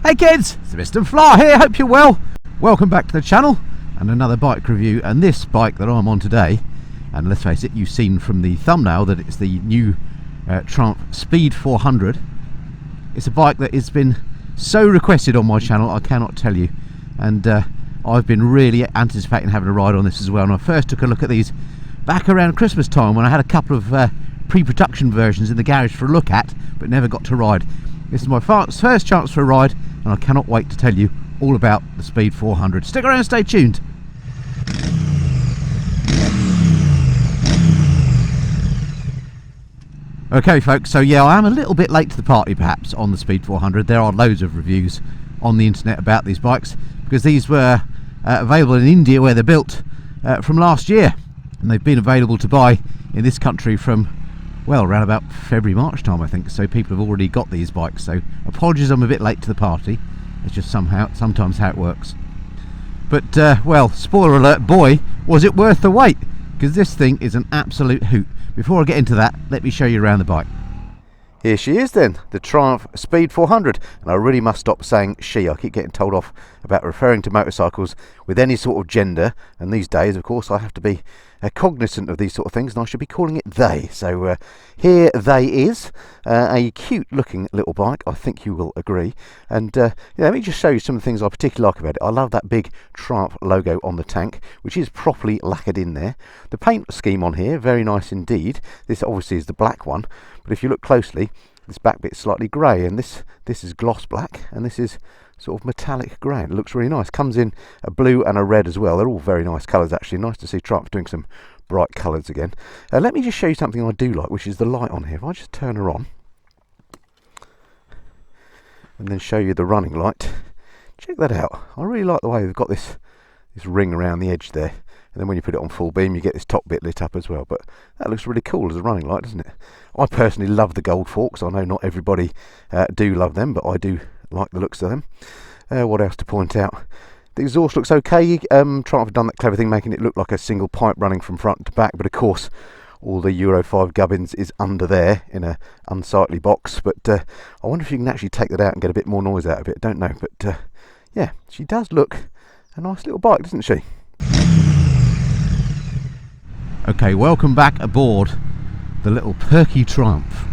Hey kids, it's Mr. Flar here, hope you're well. Welcome back to the channel and another bike review. And this bike that I'm on today, and let's face it, you've seen from the thumbnail that it's the new Triumph Speed 400. It's a bike that has been so requested on my channel, I cannot tell you. And I've been really anticipating having a ride on this as well. And I first took a look at these back around Christmas time when I had a couple of pre-production versions in the garage for a look at, but never got to ride. This is my first chance for a ride, and I cannot wait to tell you all about the Speed 400. Stick around and stay tuned. Okay folks, so yeah, I am a little bit late to the party perhaps on the Speed 400. There are loads of reviews on the internet about these bikes, because these were available in India where they're built from last year, and they've been available to buy in this country from, well, around about February, March time, I think. So people have already got these bikes. So apologies, I'm a bit late to the party. It's just sometimes how it works. But, well, spoiler alert, boy, was it worth the wait. Because this thing is an absolute hoot. Before I get into that, let me show you around the bike. Here she is then, the Triumph Speed 400. And I really must stop saying she. I keep getting told off about referring to motorcycles with any sort of gender. And these days, of course, I have to be cognizant of these sort of things, and I should be calling it they. So here they is, a cute looking little bike, I think you will agree. And yeah, let me just show you some of the things I particularly like about it. I love that big Triumph logo on the tank, which is properly lacquered in there. The paint scheme on here, very nice indeed. This obviously is the black one, but if you look closely, this back bit's slightly grey, and this is gloss black, and this is sort of metallic grey. It looks really nice. Comes in a blue and a red as well. They're all very nice colours actually. Nice to see Triumph doing some bright colours again. Let me just show you something I do like, which is the light on here. If I just turn her on and then show you the running light, check that out. I really like the way they've got this ring around the edge there, and then when you put it on full beam you get this top bit lit up as well. But that looks really cool as a running light, doesn't it? I personally love the gold forks. I know not everybody do love them, but I do like the looks of them. What else to point out? The exhaust looks okay. Triumph have done that clever thing making it look like a single pipe running from front to back, but of course all the Euro 5 gubbins is under there in a unsightly box. But I wonder if you can actually take that out and get a bit more noise out of it. I don't know, but yeah, she does look a nice little bike, doesn't she? Okay, welcome back aboard the little perky Triumph.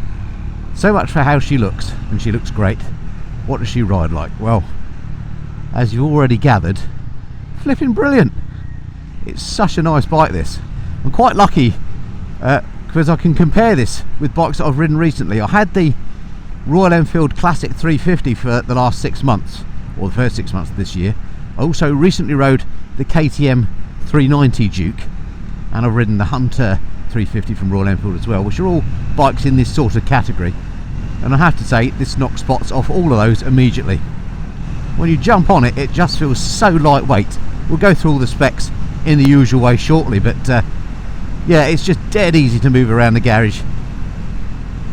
So much for how she looks, and she looks great. What does she ride like? Well, as you've already gathered, flipping brilliant. It's such a nice bike, this. I'm quite lucky because I can compare this with bikes that I've ridden recently. I had the Royal Enfield Classic 350 for the last 6 months, or the first 6 months of this year. I also recently rode the KTM 390 Duke, and I've ridden the Hunter 350 from Royal Enfield as well, which are all bikes in this sort of category. And I have to say, this knocks spots off all of those immediately. When you jump on it, it just feels so lightweight. We'll go through all the specs in the usual way shortly, but yeah, it's just dead easy to move around the garage.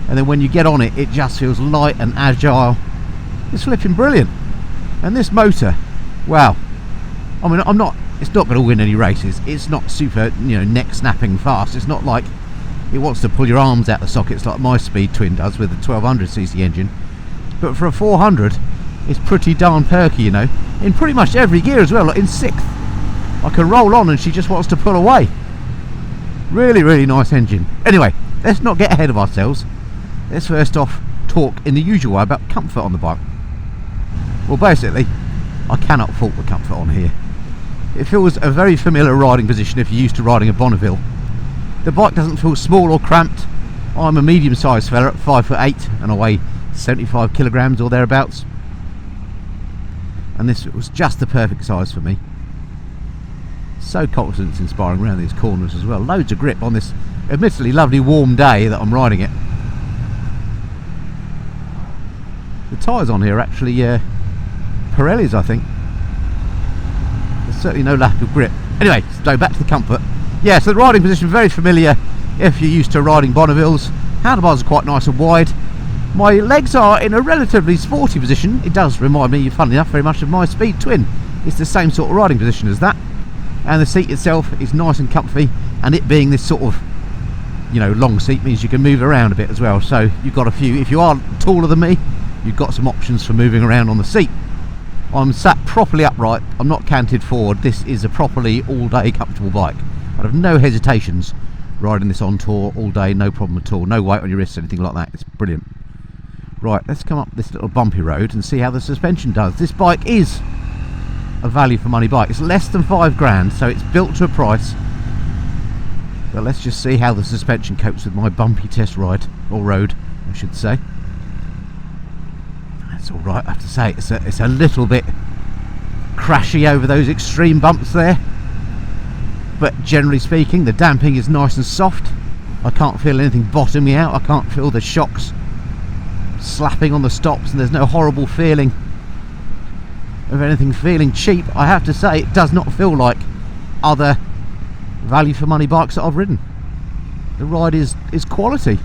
And then when you get on it, it just feels light and agile. It's flipping brilliant. And this motor, wow. I mean, it's not going to win any races. It's not super, neck snapping fast. It's not like it wants to pull your arms out the sockets like my Speed Twin does with the 1200cc engine. But for a 400, it's pretty darn perky, in pretty much every gear as well. Like in 6th, I can roll on and she just wants to pull away. Really, really nice engine. Anyway, let's not get ahead of ourselves. Let's first off talk in the usual way about comfort on the bike. Well, basically, I cannot fault the comfort on here. It feels a very familiar riding position if you're used to riding a Bonneville. The bike doesn't feel small or cramped. I'm a medium-sized fella at 5'8", and I weigh 75 kilograms or thereabouts. And this was just the perfect size for me. So confidence inspiring around these corners as well. Loads of grip on this admittedly lovely warm day that I'm riding it. The tyres on here are actually Pirellis, I think. There's certainly no lack of grip. Anyway, so back to the comfort. Yeah, so the riding position, very familiar if you're used to riding Bonnevilles. Handlebars are quite nice and wide. My legs are in a relatively sporty position. It does remind me, funnily enough, very much of my Speed Twin. It's the same sort of riding position as that. And the seat itself is nice and comfy, and it being this sort of, long seat means you can move around a bit as well. So you've got a few, if you are taller than me, you've got some options for moving around on the seat. I'm sat properly upright, I'm not canted forward. This is a properly all-day comfortable bike. I'd have no hesitations riding this on tour all day, no problem at all. No weight on your wrists, anything like that. It's brilliant. Right, let's come up this little bumpy road and see how the suspension does. This bike is a value for money bike. It's less than £5,000, so it's built to a price. But let's just see how the suspension copes with my bumpy test ride, or road, I should say. That's all right, I have to say. It's a little bit crashy over those extreme bumps there. But generally speaking, the damping is nice and soft. I can't feel anything bottom me out. I can't feel the shocks slapping on the stops, and there's no horrible feeling of anything feeling cheap. I have to say, it does not feel like other value for money bikes that I've ridden. The ride is quality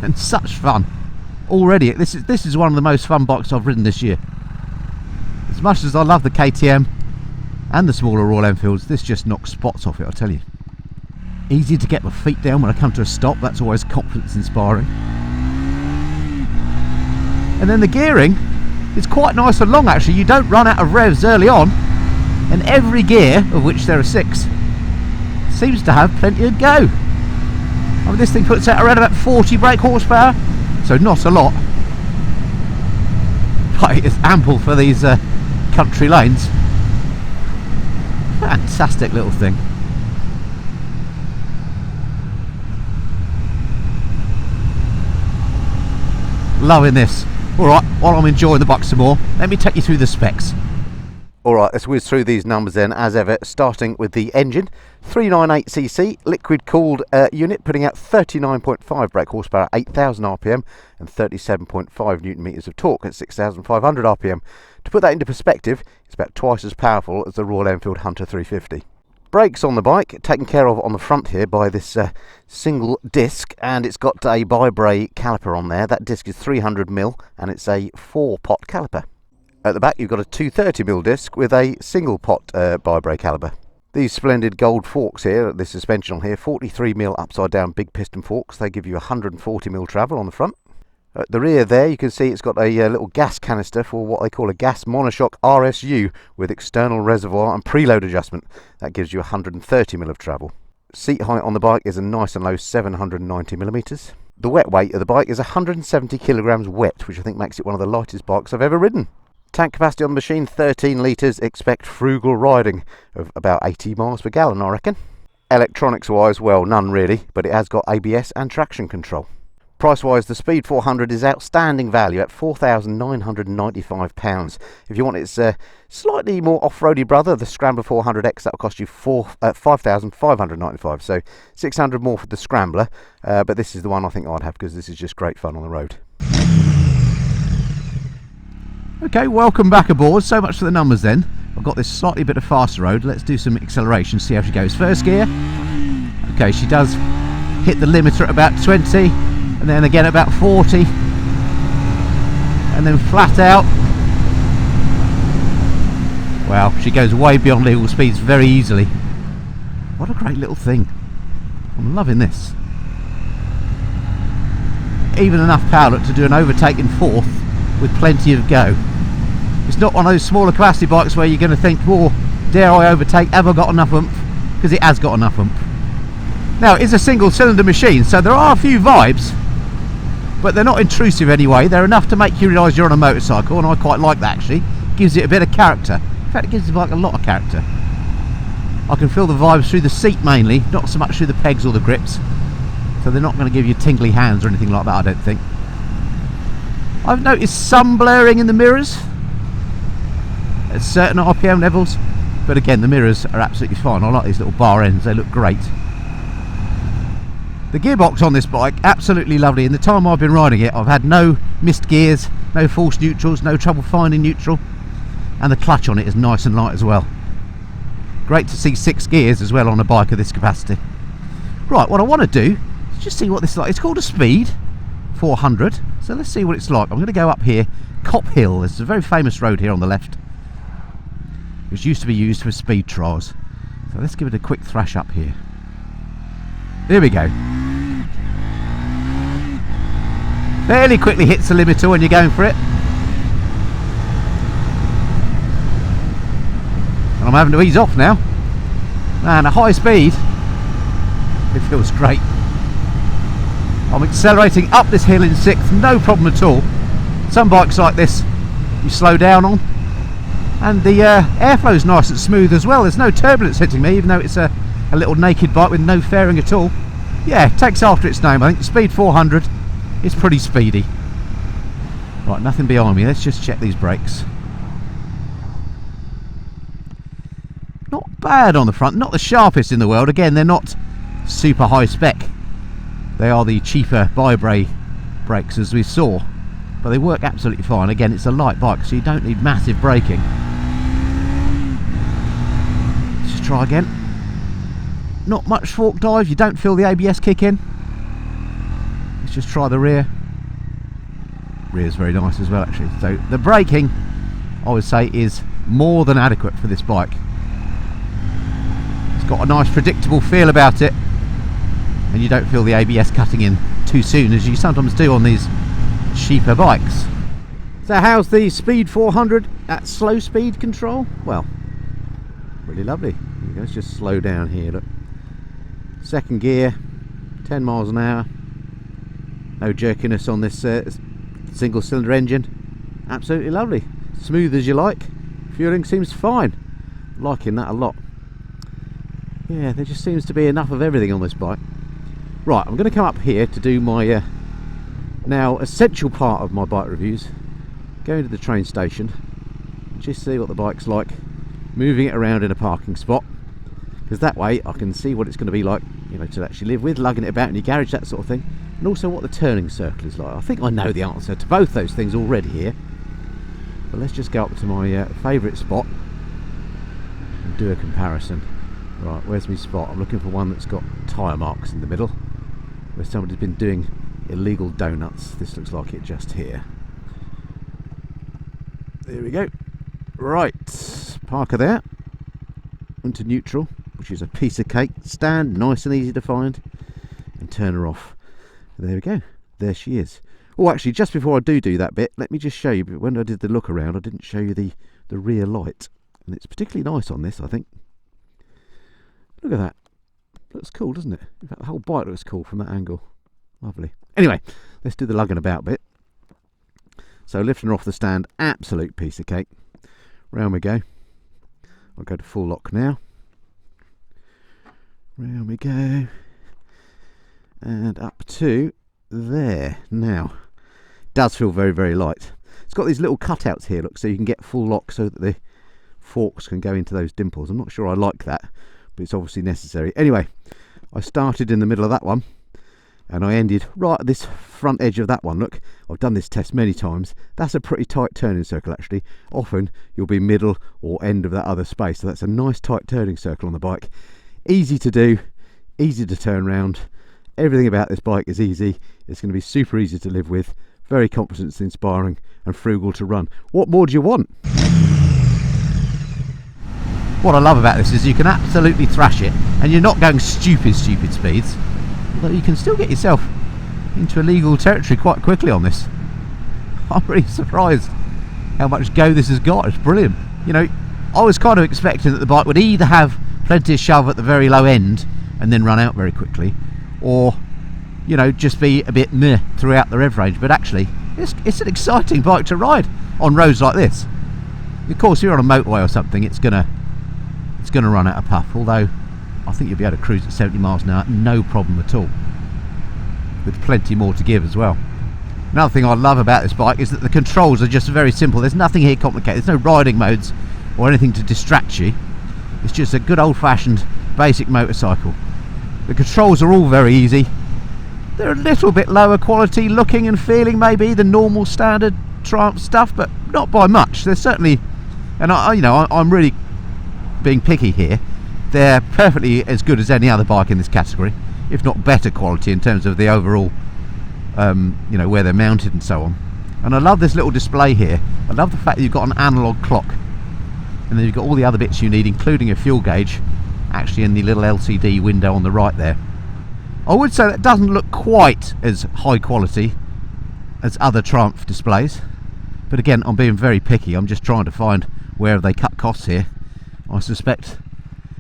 and such fun already. This is one of the most fun bikes I've ridden this year. As much as I love the KTM and the smaller Royal Enfields, this just knocks spots off it, I tell you. Easy to get my feet down when I come to a stop. That's always confidence inspiring. And then the gearing is quite nice and long actually. You don't run out of revs early on, and every gear, of which there are 6, seems to have plenty of go. I mean, this thing puts out around about 40 brake horsepower, so not a lot, but it's ample for these country lanes. Fantastic little thing. Loving this. Alright, while I'm enjoying the bike some more, let me take you through the specs. Alright, let's whiz through these numbers then, as ever, starting with the engine. 398cc liquid cooled unit, putting out 39.5 brake horsepower at 8,000 rpm and 37.5 newton meters of torque at 6,500 rpm. To put that into perspective, it's about twice as powerful as the Royal Enfield Hunter 350. Brakes on the bike, taken care of on the front here by this single disc, and it's got a bi-brake caliper on there. That disc is 300mm and it's a 4-pot caliper. At the back you've got a 230mm disc with a single pot bi-brake caliper. These splendid gold forks here, this suspension on here, 43mm upside down big piston forks. They give you 140mm travel on the front. At the rear there you can see it's got a little gas canister for what they call a gas monoshock RSU with external reservoir and preload adjustment. That gives you 130mm of travel. Seat height on the bike is a nice and low 790mm. The wet weight of the bike is 170 kilograms wet, which I think makes it one of the lightest bikes I've ever ridden. Tank capacity on the machine 13 litres. Expect frugal riding of about 80 miles per gallon, I reckon. Electronics wise, well, none really, but it has got ABS and traction control. Price-wise, the Speed 400 is outstanding value at £4,995. If you want its slightly more off-roady brother, the Scrambler 400X, that will cost you £5,595. So £600 more for the Scrambler, but this is the one I think I'd have because this is just great fun on the road. Okay, welcome back aboard. So much for the numbers then. I've got this slightly bit of faster road. Let's do some acceleration, see how she goes. First gear. Okay, she does hit the limiter at about 20. And then again about 40, and then flat out. Wow, she goes way beyond legal speeds very easily. What a great little thing. I'm loving this. Even enough power to do an overtake in 4th with plenty of go. It's not one of those smaller capacity bikes where you're going to think, oh, dare I overtake, have I got enough oomph? Because it has got enough oomph. Now, it's a single cylinder machine, so there are a few vibes, but they're not intrusive anyway. They're enough to make you realise you're on a motorcycle, and I quite like that actually. Gives it a bit of character. In fact, it gives the bike a lot of character. I can feel the vibes through the seat mainly, not so much through the pegs or the grips. So they're not going to give you tingly hands or anything like that, I don't think. I've noticed some blurring in the mirrors at certain RPM levels, but again, the mirrors are absolutely fine. I like these little bar ends, they look great. The gearbox on this bike, absolutely lovely. In the time I've been riding it, I've had no missed gears, no false neutrals, no trouble finding neutral, and the clutch on it is nice and light as well. Great to see 6 gears as well on a bike of this capacity. Right, what I want to do is just see what this is like. It's called a Speed 400, so let's see what it's like. I'm going to go up here, Cop Hill. There's a very famous road here on the left, which used to be used for speed trials. So let's give it a quick thrash up here. Here we go. Fairly quickly hits the limiter when you're going for it. and I'm having to ease off now. Man, at high speed, it feels great. I'm accelerating up this hill in 6th, no problem at all. Some bikes like this you slow down on, and the airflow is nice and smooth as well. There's no turbulence hitting me, even though it's a little naked bike with no fairing at all. Yeah, it takes after its name, I think. Speed 400 is pretty speedy. Right, nothing behind me. Let's just check these brakes. Not bad on the front, not the sharpest in the world. Again, they're not super high spec. They are the cheaper Vibray brakes, as we saw, but they work absolutely fine. Again, it's a light bike, so you don't need massive braking. Let's just try again. Not much fork dive, you don't feel the ABS kick in. Let's just try the rear. Rear's very nice as well, actually. So the braking, I would say, is more than adequate for this bike. It's got a nice predictable feel about it, and you don't feel the ABS cutting in too soon, as you sometimes do on these cheaper bikes. So how's the Speed 400 at slow speed control? Well, really lovely. Let's just slow down here, look. Second gear, 10 miles an hour. No jerkiness on this single cylinder engine. Absolutely lovely. Smooth as you like. Fueling seems fine. Liking that a lot. Yeah, there just seems to be enough of everything on this bike. Right, I'm going to come up here to do my now essential part of my bike reviews. Go into the train station, just see what the bike's like, moving it around in a parking spot, because that way I can see what it's going to be like, you know, to actually live with, lugging it about in your garage, that sort of thing, and also what the turning circle is like. I think I know the answer to both those things already here, but let's just go up to my favourite spot and do a comparison. Right, where's my spot? I'm looking for one that's got tyre marks in the middle, where somebody's been doing illegal donuts. This looks like it just here. There we go. Right, parker there. Into neutral, which is a piece of cake. Stand, nice and easy to find, and turn her off. There we go. There she is. Oh, actually, just before I do that bit, let me just show you. When I did the look around, I didn't show you the rear light, and it's particularly nice on this, I think. Look at that. Looks cool, doesn't it? In fact, the whole bike looks cool from that angle. Lovely. Anyway, let's do the lugging about bit. So lifting her off the stand, absolute piece of cake. Round we go. I'll go to full lock now. Round we go. And up to there. Now, it does feel very, very light. It's got these little cutouts here, look, so you can get full lock so that the forks can go into those dimples. I'm not sure I like that, but it's obviously necessary. Anyway, I started in the middle of that one, and I ended right at this front edge of that one. Look, I've done this test many times. That's a pretty tight turning circle, actually. Often you'll be middle or end of that other space, so that's a nice tight turning circle on the bike. Easy to do, easy to turn round. Everything about this bike is easy. It's going to be super easy to live with, very confidence inspiring and frugal to run. What more do you want? What I love about this is you can absolutely thrash it, and you're not going stupid speeds, although you can still get yourself into illegal territory quite quickly on this. I'm really surprised how much go this has got. It's brilliant. You know, I was kind of expecting that the bike would either have plenty of shove at the very low end and then run out very quickly, or, you know, just be a bit meh throughout the rev range, but actually it's an exciting bike to ride on roads like this. Of course, if you're on a motorway or something, it's gonna run out of puff, although I think you'll be able to cruise at 70 miles an hour, no problem at all, with plenty more to give as well. Another thing I love about this bike is that the controls are just very simple. There's nothing here complicated. There's no riding modes or anything to distract you. It's just a good old-fashioned basic motorcycle. The controls are all very easy. They're a little bit lower quality looking and feeling maybe than normal standard Triumph stuff, but not by much. They're certainly, and I'm really being picky here, they're perfectly as good as any other bike in this category, if not better quality in terms of the overall, where they're mounted and so on. And I love this little display here. I love the fact that you've got an analog clock, and then you've got all the other bits you need, including a fuel gauge, actually in the little LCD window on the right there. I would say that doesn't look quite as high quality as other Triumph displays, but again, I'm being very picky. I'm just trying to find where have they cut costs here. I suspect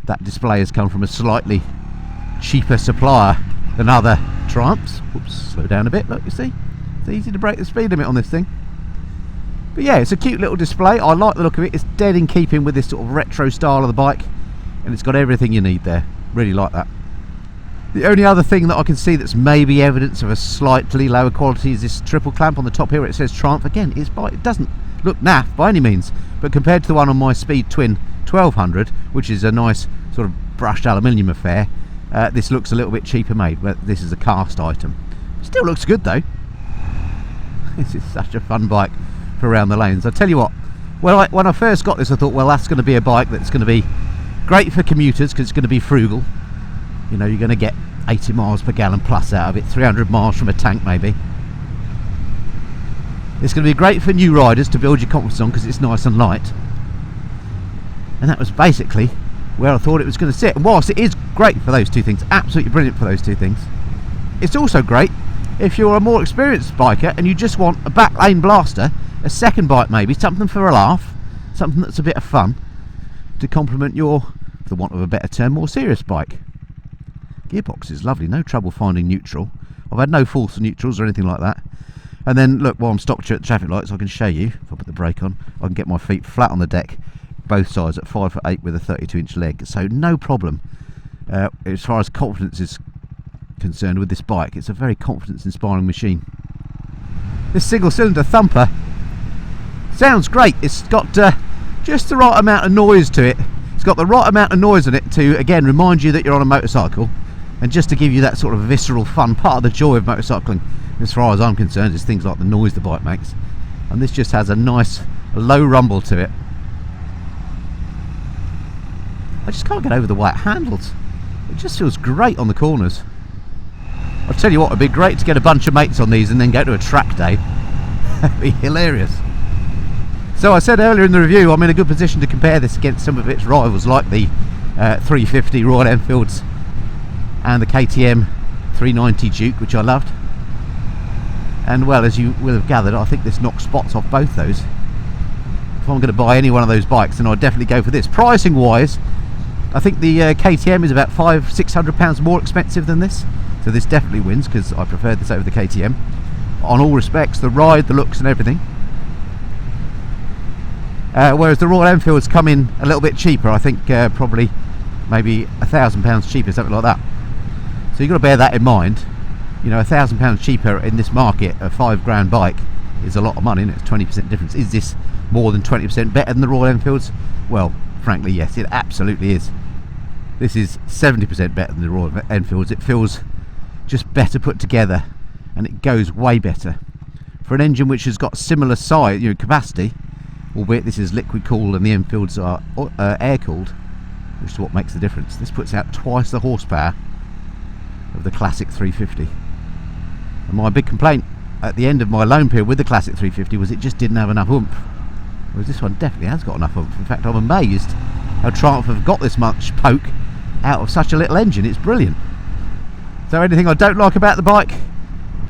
that display has come from a slightly cheaper supplier than other Triumphs. Oops, slow down a bit, look, you see? It's easy to break the speed limit on this thing. But yeah, it's a cute little display. I like the look of it. It's dead in keeping with this sort of retro style of the bike, and it's got everything you need there. Really like that. The only other thing that I can see that's maybe evidence of a slightly lower quality is this triple clamp on the top here where it says Triumph. Again, it doesn't look naff by any means, but compared to the one on my Speed Twin 1200, which is a nice sort of brushed aluminium affair, this looks a little bit cheaper made. But this is a cast item. Still looks good though. This is such a fun bike for around the lanes. I tell you what, when I first got this, I thought, well, that's going to be a bike that's going to be great for commuters because it's going to be frugal. You know, you're going to get 80 miles per gallon plus out of it, 300 miles from a tank maybe. It's going to be great for new riders to build your confidence on because it's nice and light. And that was basically where I thought it was going to sit. And whilst it is great for those two things, absolutely brilliant for those two things, it's also great if you're a more experienced biker and you just want a back lane blaster, a second bike maybe, something for a laugh, something that's a bit of fun to complement your, for the want of a better term, more serious bike. Gearbox is lovely, no trouble finding neutral. I've had no false neutrals or anything like that. And then look, while I'm stopped at traffic lights, I can show you, if I put the brake on, I can get my feet flat on the deck, both sides at 5'8" with a 32-inch leg, so no problem as far as confidence is concerned with this bike. It's a very confidence inspiring machine. This single cylinder thumper sounds great. It's got just the right amount of noise to it. It's got the right amount of noise in it to again remind you that you're on a motorcycle, and just to give you that sort of visceral fun. Part of the joy of motorcycling, as far as I'm concerned, is things like the noise the bike makes, and this just has a nice low rumble to it. I just can't get over the way it handles. It just feels great on the corners. I'll tell you what, it'd be great to get a bunch of mates on these and then go to a track day. That'd be hilarious. So I said earlier in the review, I'm in a good position to compare this against some of its rivals like the 350 Royal Enfields and the KTM 390 Duke, which I loved. And well, as you will have gathered, I think this knocks spots off both those. If I'm going to buy any one of those bikes, then I'd definitely go for this. Pricing wise, I think the KTM is about £500–600 more expensive than this, so this definitely wins because I prefer this over the KTM on all respects, the ride, the looks and everything. Whereas the Royal Enfields come in a little bit cheaper. I think probably maybe £1,000 cheaper, something like that. So you've got to bear that in mind. You know, £1,000 cheaper in this market, a £5 bike is a lot of money, and it's 20% difference. Is this more than 20% better than the Royal Enfields? Well, frankly, yes, it absolutely is. This is 70% better than the Royal Enfields. It feels just better put together, and it goes way better. For an engine which has got similar size, you know, capacity, albeit this is liquid cooled and the Enfields are air cooled, which is what makes the difference. This puts out twice the horsepower of the classic 350. And my big complaint at the end of my loan period with the classic 350 was it just didn't have enough oomph, whereas this one definitely has got enough oomph. In fact, I'm amazed how Triumph have got this much poke out of such a little engine. It's brilliant. So anything I don't like about the bike?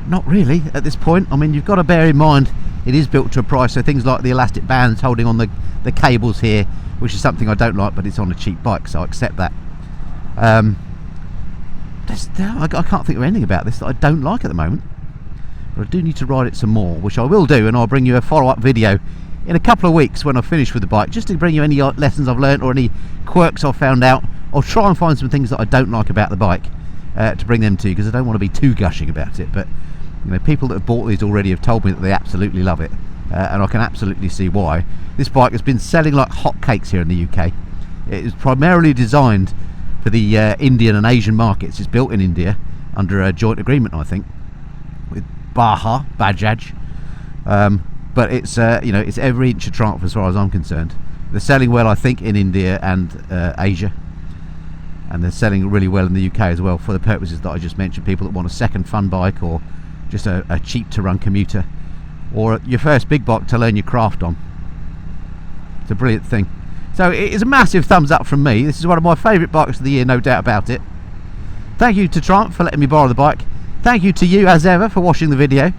Not really at this point. I mean, you've got to bear in mind it is built to a price, so things like the elastic bands holding on the cables here, which is something I don't like, but it's on a cheap bike, so I accept that. I can't think of anything about this that I don't like at the moment, but I do need to ride it some more, which I will do, and I'll bring you a follow-up video in a couple of weeks when I've finished with the bike, just to bring you any lessons I've learned or any quirks I've found out. I'll try and find some things that I don't like about the bike to bring them to you, because I don't want to be too gushing about it. But you know, people that have bought these already have told me that they absolutely love it, and I can absolutely see why. This bike has been selling like hotcakes here in the UK. It is primarily designed for the Indian and Asian markets. It's built in India under a joint agreement, I think, with Bajaj. But it's you know, it's every inch a Triumph as far as I'm concerned. They're selling well, I think, in India and Asia, and they're selling really well in the UK as well, for the purposes that I just mentioned. People that want a second fun bike, or just a cheap to run commuter, or your first big bike to learn your craft on. It's a brilliant thing. So it is a massive thumbs up from me. This is one of my favourite bikes of the year, no doubt about it. Thank you to Triumph for letting me borrow the bike. Thank you to you, as ever, for watching the video.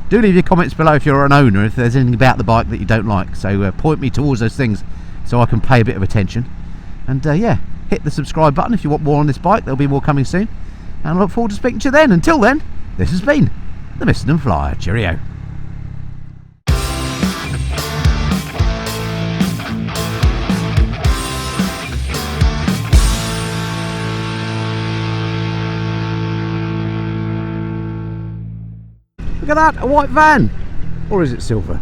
Do leave your comments below if you're an owner, if there's anything about the bike that you don't like. So point me towards those things so I can pay a bit of attention. And yeah, hit the subscribe button if you want more on this bike. There'll be more coming soon. And I look forward to speaking to you then. Until then, this has been the Mr. and Flyer. Cheerio. Look at that, a white van. Or is it silver?